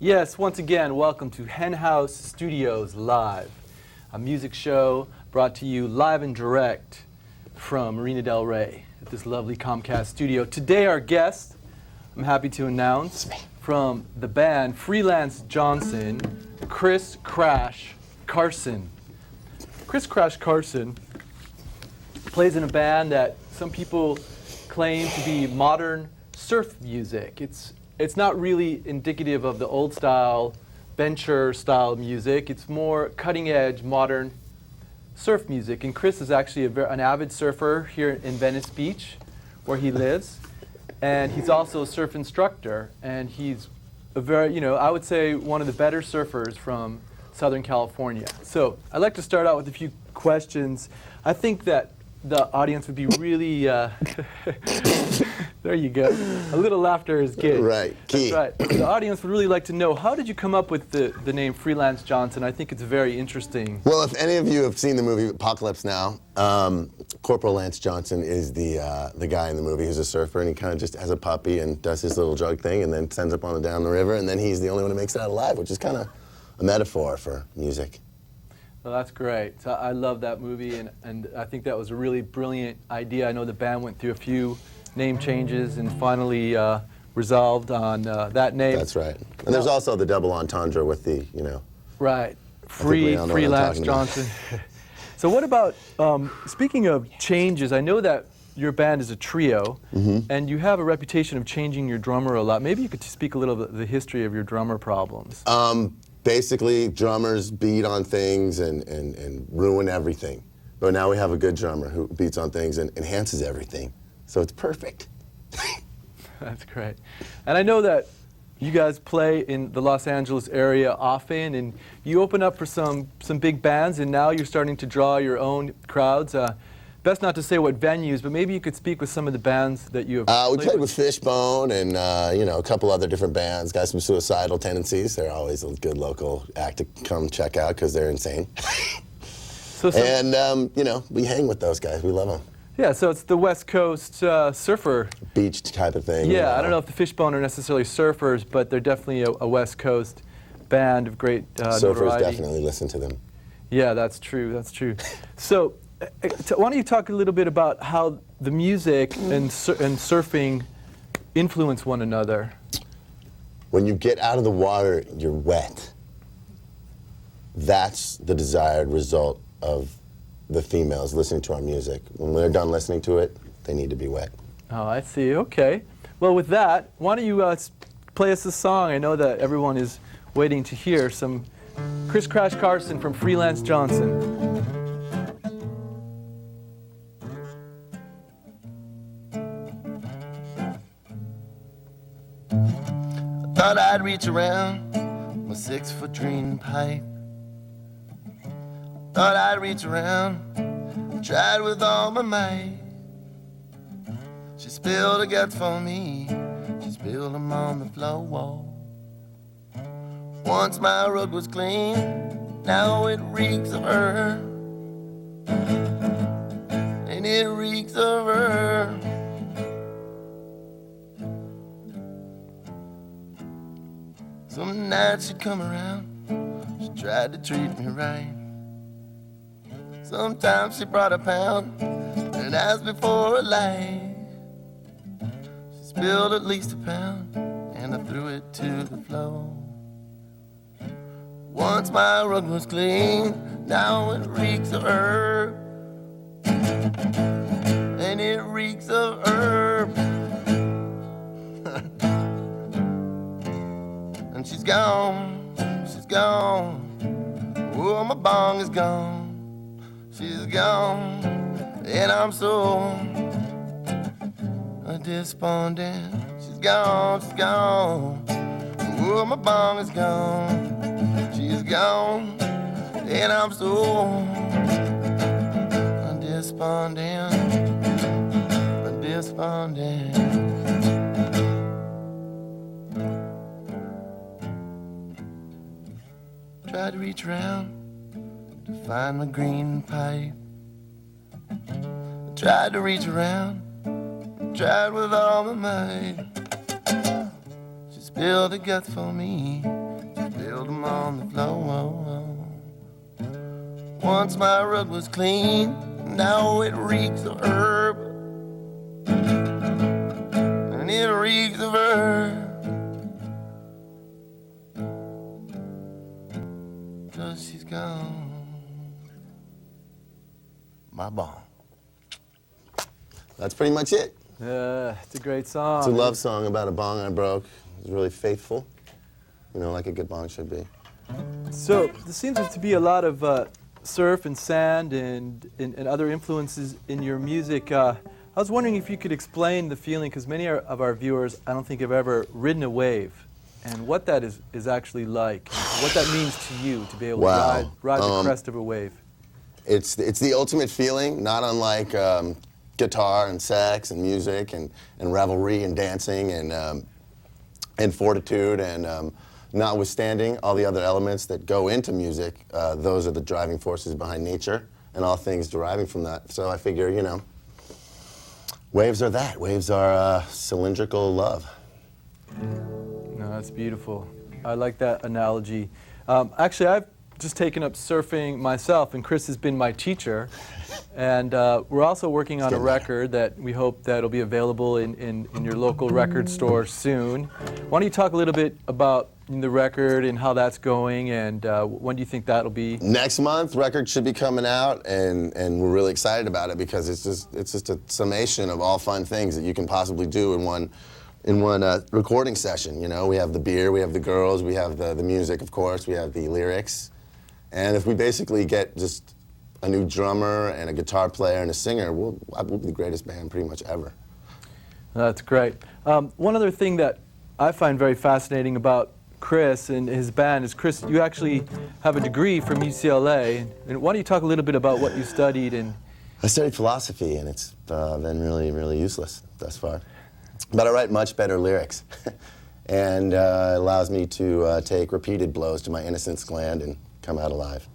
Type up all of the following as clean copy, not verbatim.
Yes, once again, welcome to Hen House Studios Live, a music show brought to you live and direct from Marina Del Rey at this lovely Comcast studio. Today our guest, I'm happy to announce, from the band Freelance Johnson, Chris Crash Carson. Chris Crash Carson plays in a band that some people claim to be modern surf music. It's not really indicative of the old style, bencher style music. It's more cutting edge, modern surf music. And Chris is actually an avid surfer here in Venice Beach, where he lives. And he's also a surf instructor. And he's a very, I would say one of the better surfers from Southern California. So I'd like to start out with a few questions. I think that the audience would be really, there you go. A little laughter is good. Right, key. That's right. The audience would really like to know, how did you come up with the name Freelance Johnson? I think it's very interesting. Well, if any of you have seen the movie Apocalypse Now, Corporal Lance Johnson is the guy in the movie who's a surfer, and he kind of just has a puppy and does his little drug thing and then sends up on down the river, and then he's the only one who makes it out alive, which is kind of a metaphor for music. Well, that's great. So I love that movie, and I think that was a really brilliant idea. I know the band went through a few name changes and finally resolved on that name. That's right. And there's also the double entendre with the, Right. Freelance Johnson. So what about, speaking of changes, I know that your band is a trio, and you have a reputation of changing your drummer a lot. Maybe you could speak a little bit of the history of your drummer problems. Basically, drummers beat on things and ruin everything. But now we have a good drummer who beats on things and enhances everything. So it's perfect. That's great. And I know that you guys play in the Los Angeles area often, and you open up for some big bands, and now you're starting to draw your own crowds. Best not to say what venues, but maybe you could speak with some of the bands that you have We played with Fishbone and a couple other different bands. Got some Suicidal Tendencies. They're always a good local act to come check out because they're insane. And we hang with those guys. We love them. Yeah, so it's the West Coast surfer beach type of thing. Yeah, I don't know if the Fishbone are necessarily surfers, but they're definitely a West Coast band of great notoriety. Surfers definitely listen to them. Yeah, that's true. That's true. So, why don't you talk a little bit about how the music and surfing influence one another? When you get out of the water, you're wet. That's the desired result of the females listening to our music. When they're done listening to it, they need to be wet. Oh, I see. Okay. Well, with that, why don't you play us a song? I know that everyone is waiting to hear some Chris Crash Carson from Freelance Johnson. Thought I'd reach around my 6-foot dream pipe. Thought I'd reach around, tried with all my might. She spilled her guts for me, she spilled them on the floor. Once my rug was clean, now it reeks of her. And it reeks of her. Some nights she'd come around, she tried to treat me right. Sometimes she brought a pound and asked me for a light. She spilled at least a pound and I threw it to the floor. Once my rug was clean, now it reeks of herb. And it reeks of herb. And she's gone, she's gone. Oh, my bong is gone. She's gone, and I'm so despondent. She's gone, she's gone. Oh, my bong is gone. She's gone, and I'm so despondent. Despondent. Tried to reach around to find my green pipe. I tried to reach around, tried with all my might. She spilled the guts for me, spilled them on the floor. Once my rug was clean, now it reeks of herb. And it reeks of herb. 'Cause she's gone. My bong. That's pretty much it. It's a great song. It's a love song about a bong I broke. It was really faithful, you know, like a good bong should be. So there seems to be a lot of surf and sand and other influences in your music. I was wondering if you could explain the feeling, because many of our viewers, I don't think, have ever ridden a wave, and what that is actually like, what that means to you to be able to ride the crest of a wave. It's the ultimate feeling, not unlike guitar and sex and music and revelry and dancing and fortitude and notwithstanding all the other elements that go into music, those are the driving forces behind nature and all things deriving from that. So I figure, you know, waves are that. Waves are cylindrical love. No, that's beautiful. I like that analogy. Actually, I've just taken up surfing myself, and Chris has been my teacher. And we're also working on a record that we hope that'll be available in your local record store soon. Why don't you talk a little bit about the record and how that's going, and when do you think that'll be? Next month, record should be coming out, and we're really excited about it because it's just a summation of all fun things that you can possibly do in one recording session. You know, we have the beer, we have the girls, we have the music, of course, we have the lyrics, and if we basically get just a new drummer and a guitar player and a singer, we'll be the greatest band pretty much ever. That's great. One other thing that I find very fascinating about Chris and his band is, Chris, you actually have a degree from UCLA. And why don't you talk a little bit about what you studied? I studied philosophy, and it's been really, really useless thus far. But I write much better lyrics. And it allows me to take repeated blows to my innocence gland and come out alive.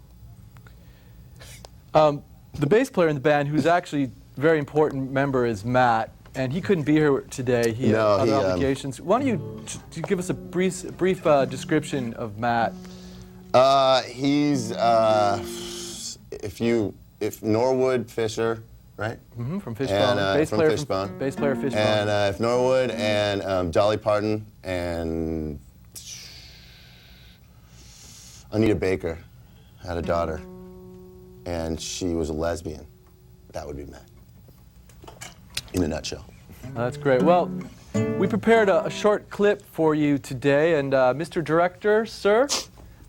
The bass player in the band, who's actually a very important member, is Matt. And he couldn't be here today. He had other obligations. Why don't you give us a brief description of Matt? He's if Norwood Fisher, right? Mm-hmm, from Fishbone. Bass player Fishbone. Bass player Fishbone. And if Norwood and Dolly Parton and Anita Baker had a daughter, and she was a lesbian, that would be Matt. In a nutshell. That's great. Well, we prepared a short clip for you today, and Mr. Director, sir,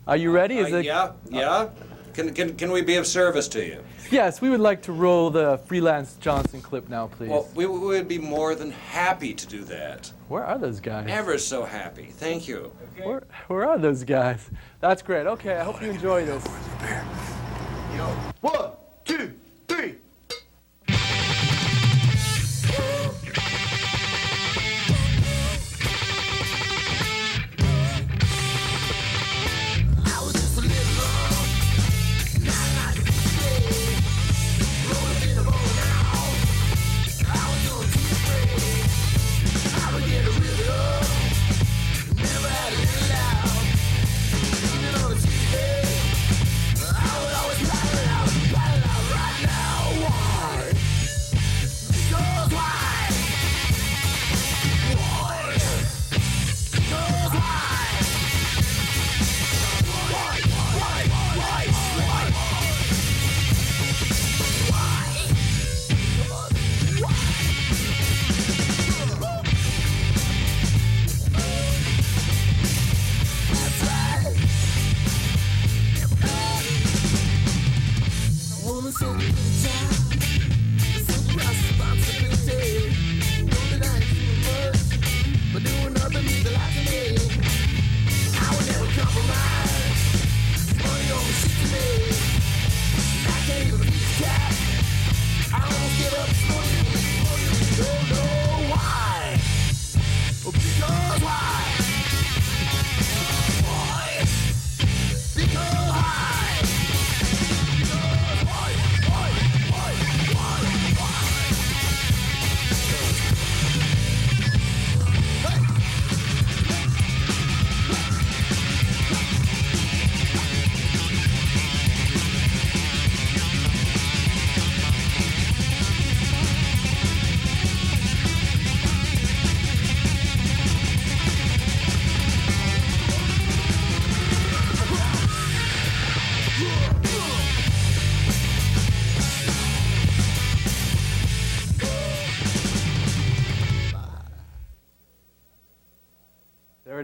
are you ready? Yeah. Can we be of service to you? Yes, we would like to roll the Freelance Johnson clip now, please. Well, we would be more than happy to do that. Where are those guys? Ever so happy. Thank you. Where are those guys? That's great. Okay, I hope you enjoy this. 1, 2, 3. I would always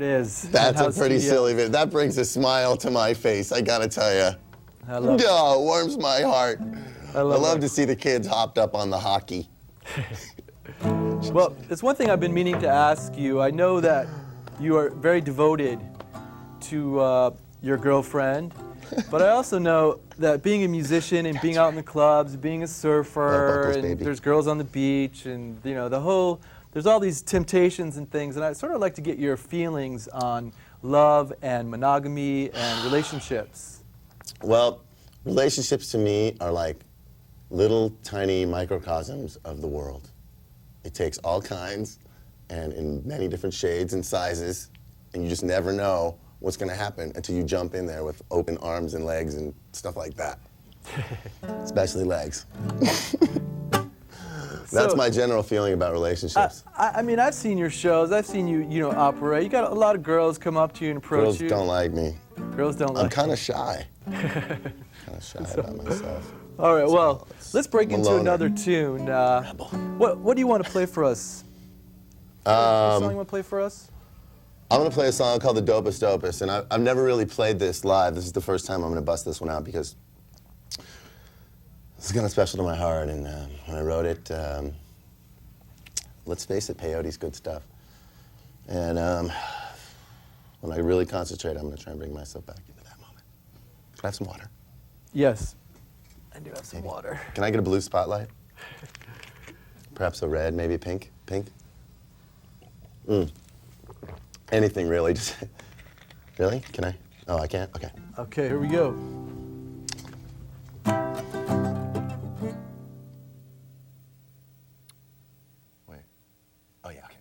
it is. That's Hen a House pretty Studios. silly video. That brings a smile to my face, I gotta tell you. I love it. Oh, it warms my heart. I love to see the kids hopped up on the hockey. Well, it's one thing I've been meaning to ask you. I know that you are very devoted to your girlfriend, but I also know that being a musician and being out in the clubs, being a surfer, buckles, and baby. there's girls on the beach, and you know there's all these temptations and things, and I'd sort of like to get your feelings on love and monogamy and relationships. Well, relationships to me are like little tiny microcosms of the world. It takes all kinds and in many different shades and sizes, and you just never know what's going to happen until you jump in there with open arms and legs and stuff like that. Especially legs. That's my general feeling about relationships. I mean, I've seen your shows. I've seen you operate. You got a lot of girls come up to you and approach Girls you. don't like me. Girls don't like I'm kind of shy. Kind of shy about myself. All right, well, let's break I'm a into loner. another tune. What do you want to play for us? What song you want to play for us? I'm going to play a song called The Dopest Dopest, and I've never really played this live. This is the first time I'm going to bust this one out because this is kind of special to my heart, and when I wrote it, let's face it, peyote's good stuff. And when I really concentrate, I'm going to try and bring myself back into that moment. Can I have some water? Yes. I do have some water. Can I get a blue spotlight? Perhaps a red, maybe pink? Pink? Anything really, just, really? Can I? Oh, I can't? Okay. Okay, here we go. Wait. Oh, yeah, okay.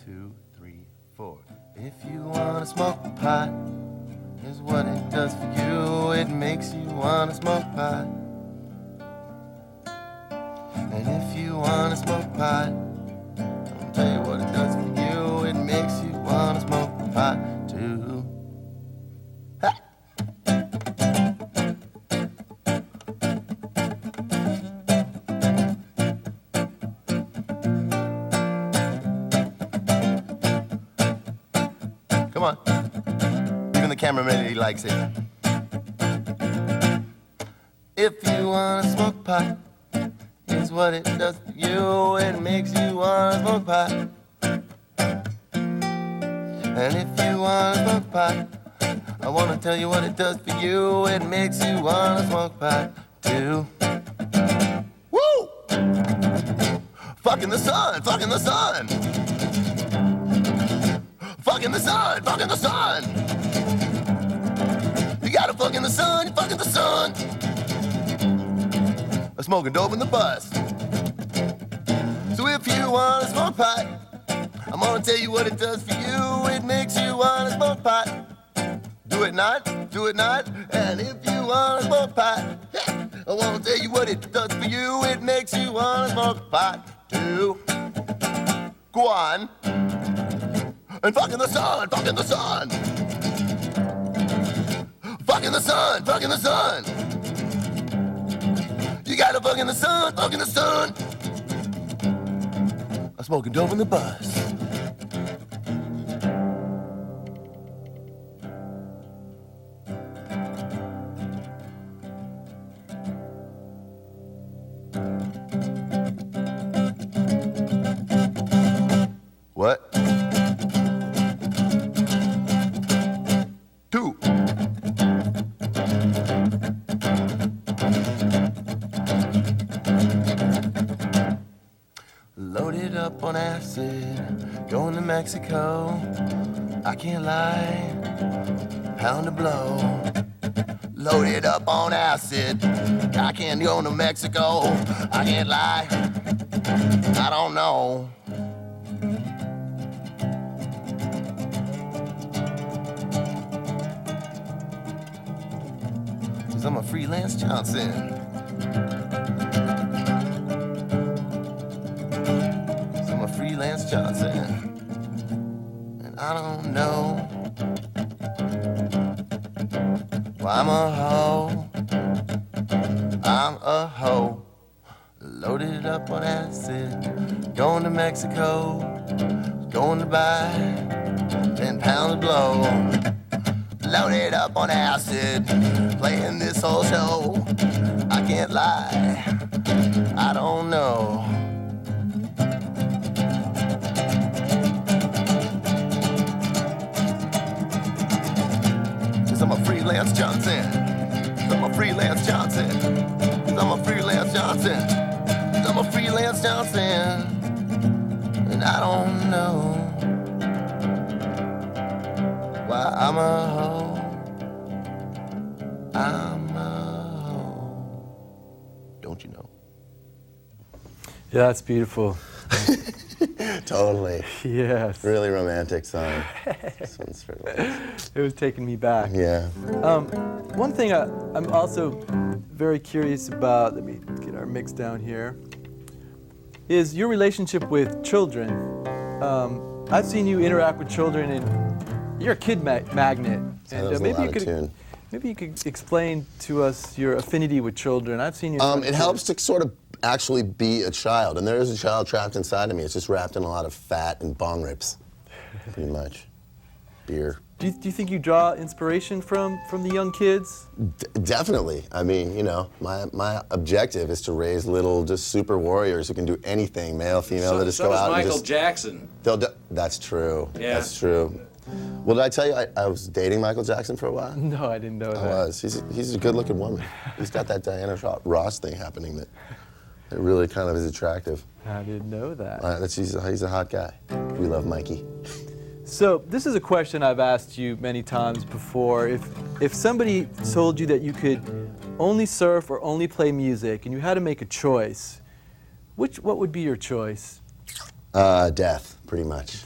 Two, three, four. If you wanna smoke pot, here's what it does for you. It makes you wanna smoke pot. And if you wanna smoke pot, I'll tell you what it does for you. It makes you wanna smoke pot too. Ha! Come on. Even the cameraman, he likes it. If you wanna smoke pot, here's what it does for you. It makes you wanna smoke pot. And if you wanna smoke pot, I wanna tell you what it does for you. It makes you wanna smoke pot too. Woo! Fucking the sun, fucking the sun. Fucking the sun, fucking the sun. You gotta fuck in the sun, you fucking the sun. I'm smoking dope in the bus. So if you wanna smoke pot, I'm gonna tell you what it does for you. It makes you wanna smoke pot. Do it not, do it not. And if you wanna smoke pot, I wanna tell you what it does for you. It makes you wanna smoke pot too. Go on. And fucking the sun, fucking the sun. Fucking the sun, fucking the sun. You gotta fuck in the sun, fuck in the sun. I'm smoking dope in the bus. What? Two. Loaded up on acid, going to Mexico. I can't lie, pound a blow. Loaded up on acid, I can't go to Mexico. I can't lie, I don't know. 'Cause I'm a Freelance Johnson. I'm a Freelance Johnson. I'm a hoe. I'm a hoe. Loaded up on acid. Going to Mexico. Going to buy 10 pounds of blow. Loaded up on acid. Playing this whole show. I can't lie. I don't know. 'Cause I'm a Freelance Johnson. 'Cause I'm a Freelance Johnson. 'Cause I'm a Freelance Johnson. 'Cause I'm a Freelance Johnson. And I don't know why I'm a hoe. I'm a hoe. Don't you know? Yeah, that's beautiful. Totally. Yes. Really romantic song. This one's for It was taking me back. Yeah. One thing I'm also very curious about, let me get our mix down here, is your relationship with children. I've seen you interact with children, and you're a kid magnet. That was a lot of tune. Maybe you could explain to us your affinity with children. I've seen you. It helps to sort of actually be a child, and there is a child trapped inside of me. It's just wrapped in a lot of fat and bong rips, pretty much. Beer. Do you think you draw inspiration from the young kids? Definitely. I mean, you know, my objective is to raise little, just super warriors who can do anything, male, female. They just go out and Michael just. Jackson. That's true. Yeah. That's true. Well, did I tell you I was dating Michael Jackson for a while? No, I didn't know that. I was. He's a good-looking woman. He's got that Diana Ross thing happening that really kind of is attractive. I didn't know that. He's a hot guy. We love Mikey. So this is a question I've asked you many times before. If somebody told you that you could only surf or only play music, and you had to make a choice, what would be your choice? Death, pretty much.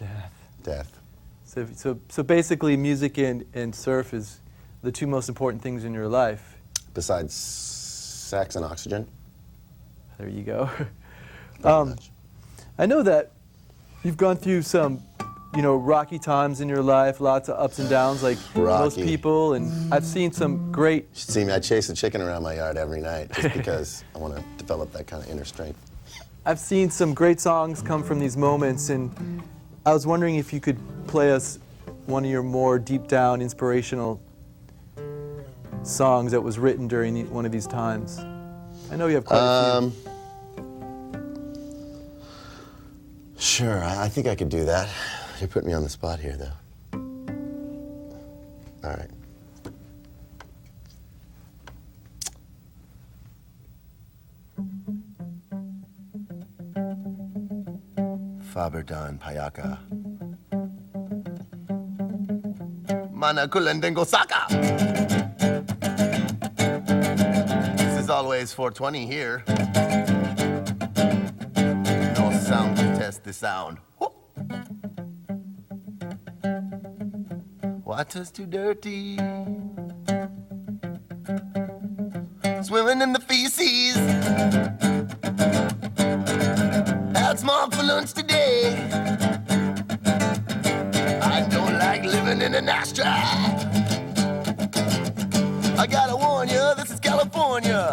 Death. So basically, music and surf is the two most important things in your life. Besides sex and oxygen. There you go. Pretty much. I know that you've gone through some, rocky times in your life, lots of ups and downs, like most people, and I've seen some great. You should see me. I chase a chicken around my yard every night just because I want to develop that kind of inner strength. I've seen some great songs come from these moments, and I was wondering if you could play us one of your more deep down, inspirational songs that was written during one of these times. I know you have quite a few. Sure, I think I could do that. You put me on the spot here, though. All right. Faberdan Payaka. Mana Kulendengo Saka. This is always 420 here. No sound to test the sound. Water's too dirty. Swimming in the feces. Had small for lunch today. I don't like living in an ashtray. I gotta warn you, this is California.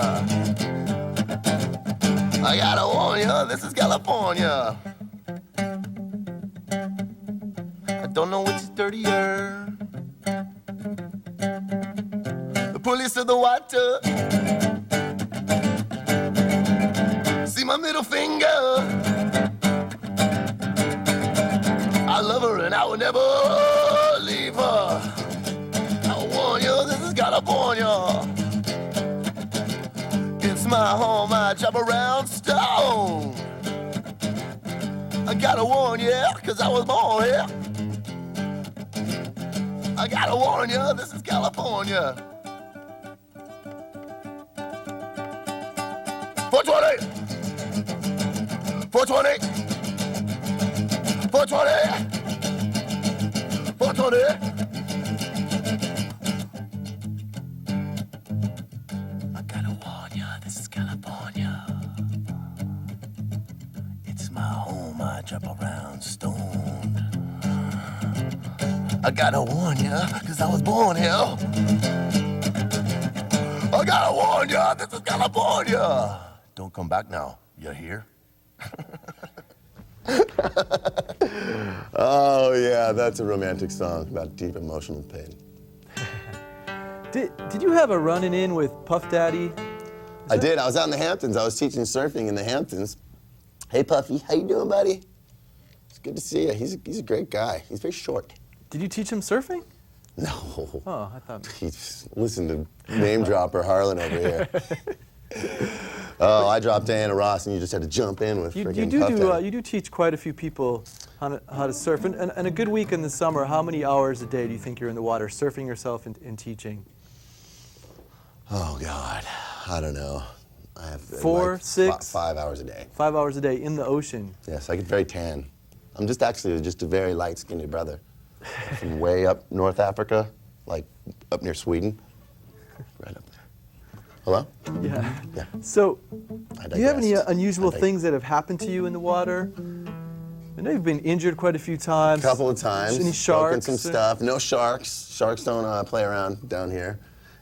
I gotta warn you, this is California. I don't know which is dirtier. The police or the water. See my middle finger. I love her and I will never leave her. I warn you, this is California. It's my home, I chop around stone. I gotta warn you, cause I was born here. I gotta warn you, this is California. 420! 420! 420! 420! I gotta warn you, this is California. It's my home, I drop around stoned. I gotta warn you, cause I was born here. gotta warn ya, this is California. Don't come back now. You hear? Oh, yeah, that's a romantic song about deep emotional pain. Did you have a run-in with Puff Daddy? I did. I was out in the Hamptons. I was teaching surfing in the Hamptons. Hey, Puffy, how you doing, buddy? It's good to see you. He's a great guy. He's very short. Did you teach him surfing? No. Oh, I thought. Listen to name dropper Harlan over here. Oh, I dropped Diana Ross, and you just had to jump in with freaking Puff Daddy. You do teach quite a few people how to surf. And a good week in the summer, how many hours a day do you think you're in the water, surfing yourself and teaching? Oh, God. I don't know. I have 4, 6? 5 hours a day. 5 hours a day in the ocean. Yes, I get very tan. I'm just a very light-skinned brother from way up North Africa, like up near Sweden. Right up there. Hello? Yeah. Yeah. So, I do you have any digressed. unusual things that have happened to you in the water? I know you've been injured quite a few times. A couple of times. Any Broken sharks? some stuff. No sharks. Sharks don't play around down here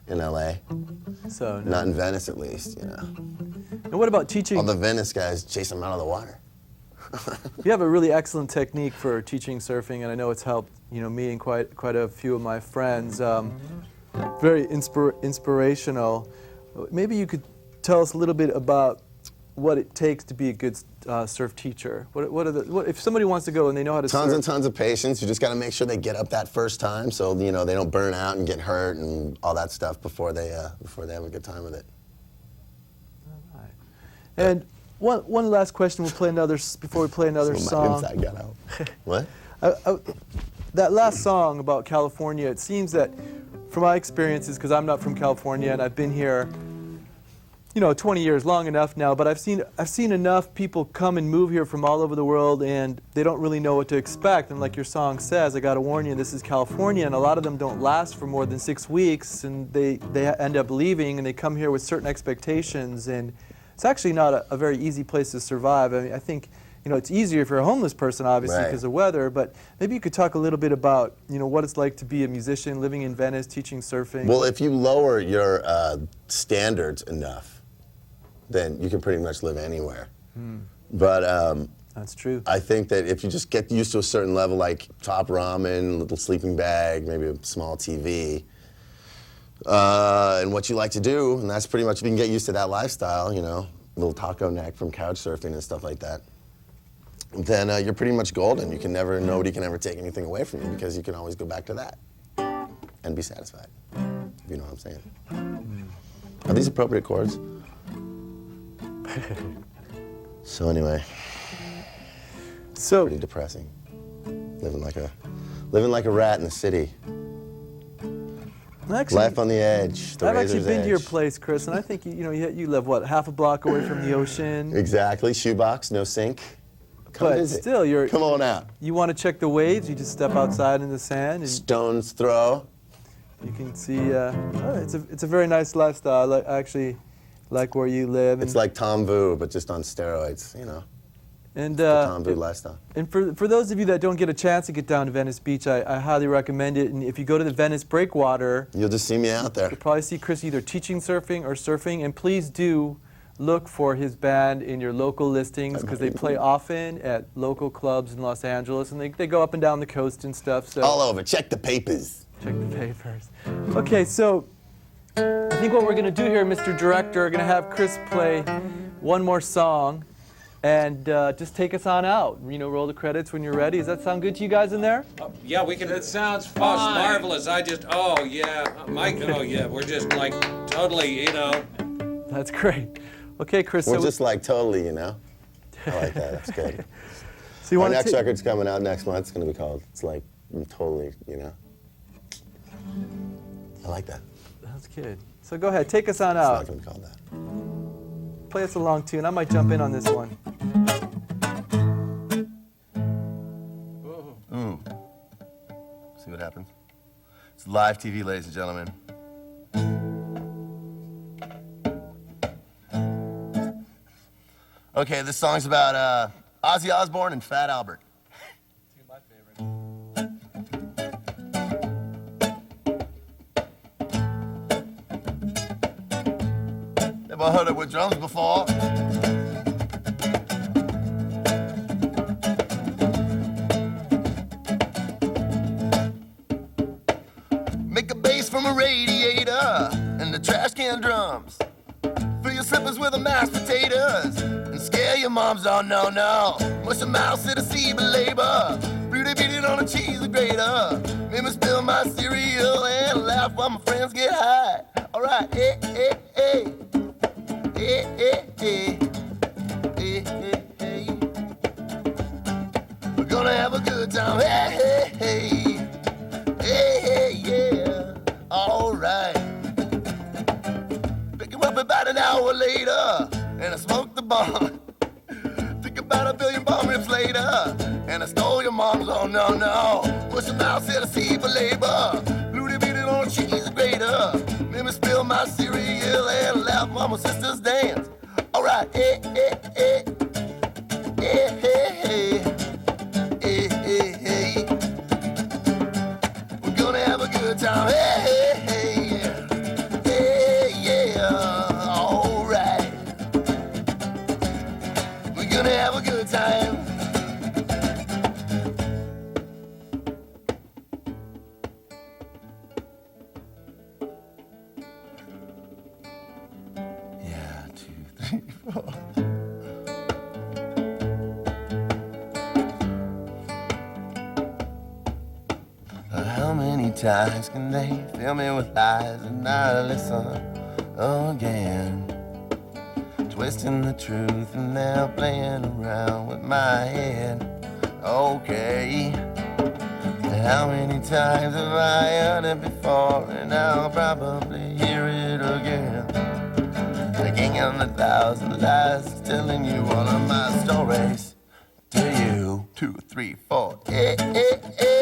in LA. So, no. Not in Venice, at least, you know. And what about teaching? All the Venice guys chase them out of the water. You have a really excellent technique for teaching surfing, and I know it's helped, me and quite a few of my friends. Very inspirational. Maybe you could tell us a little bit about what it takes to be a good surf teacher. If somebody wants to go and they know how to surf? Tons and tons of patience. You just got to make sure they get up that first time, so they don't burn out and get hurt and all that stuff before they have a good time with it. All right. And one last question. We'll play before we play another song. My inside got out. What? That last song about California. It seems that, from my experiences, because I'm not from California and I've been here, 20 years, long enough now, but I've seen enough people come and move here from all over the world, and they don't really know what to expect. And like your song says, I gotta warn you, this is California, and a lot of them don't last for more than 6 weeks, and they end up leaving, and they come here with certain expectations, and it's actually not a very easy place to survive. I mean, I think it's easier if you're a homeless person, obviously, because of weather, but maybe you could talk a little bit about what it's like to be a musician, living in Venice, teaching surfing. Well, if you lower your standards enough, then you can pretty much live anywhere. But that's true. I think that if you just get used to a certain level, like top ramen, little sleeping bag, maybe a small TV, and what you like to do, and that's pretty much, if you can get used to that lifestyle, little taco neck from couch surfing and stuff like that, then you're pretty much golden. Nobody can ever take anything away from you, because you can always go back to that and be satisfied, if you know what I'm saying. Are these appropriate chords? So anyway, pretty depressing. Living like a rat in the city. Actually, Life on the edge. I've actually been to your place, Chris, and I think you live half a block away from the ocean. Exactly. Shoebox, no sink. Come visit. Still, come on out. You want to check the waves? You just step outside in the sand, and stone's throw. You can see. It's a very nice lifestyle. I actually like where you live. It's like Tom Vu, but just on steroids, And the Tom Vu lifestyle. And for those of you that don't get a chance to get down to Venice Beach, I highly recommend it. And if you go to the Venice Breakwater, you'll just see me out there. You'll probably see Chris either teaching surfing or surfing. And please do look for his band in your local listings, because they play often at local clubs in Los Angeles, and they go up and down the coast and stuff. So all over. Check the papers. Check the papers. Okay, so I think what we're going to do here, Mr. Director, we're going to have Chris play one more song and just take us on out. Roll the credits when you're ready. Does that sound good to you guys in there? Yeah, we can. That sounds Oh, fine. it's marvelous. Mike, we're just like totally, That's great. Okay, Chris. We're just like totally, I like that. That's good. So you Our want next record's coming out next month. It's going to be called It's Like Totally, I like that. That's good. So go ahead, take us on It's out. not going to be called that. Play us a long tune. I might jump in on this one. Ooh. See what happens? It's live TV, ladies and gentlemen. Okay, this song's about Ozzy Osbourne and Fat Albert. Two of my favorites. Never heard it with drums before. Make a bass from a radiator and the trash can drums. Fill your slippers with the mashed potatoes and scare your moms. Oh no, no. Mush a mouse in a seed labor. Beauty beat it on a cheese grater. Made me spill my cereal and laugh while my friends get high. Alright, hey, hey, hey. Hey, hey, hey. Hey, hey, hey. We're gonna have a good time. Hey, hey, hey. Hey, hey, yeah. Alright. Pick him up about an hour later, and I smoked the bong. Think about a billion bomb rips later, and I stole your mom's. Oh no, no. Push a mouse in a seed for labor. Bluey beat it on a cheese grater. Made me spill my cereal and laugh while my sisters dance. Alright, hey, hey, hey. Hey, hey, hey. Hey, hey, hey. We're gonna have a good time. Hey, hey, hey. Hey, yeah. Alright. We're gonna have a good time. Yeah, 2, 3, 4. How many times can they fill me with lies and I listen again? Twisting the truth and they're playing around with my head. Okay. How many times have I heard it before, and I'll probably hear it again. Taking on 1,000 lies, telling you all of my stories. To you, 2, 3, 4. Hey, hey, hey.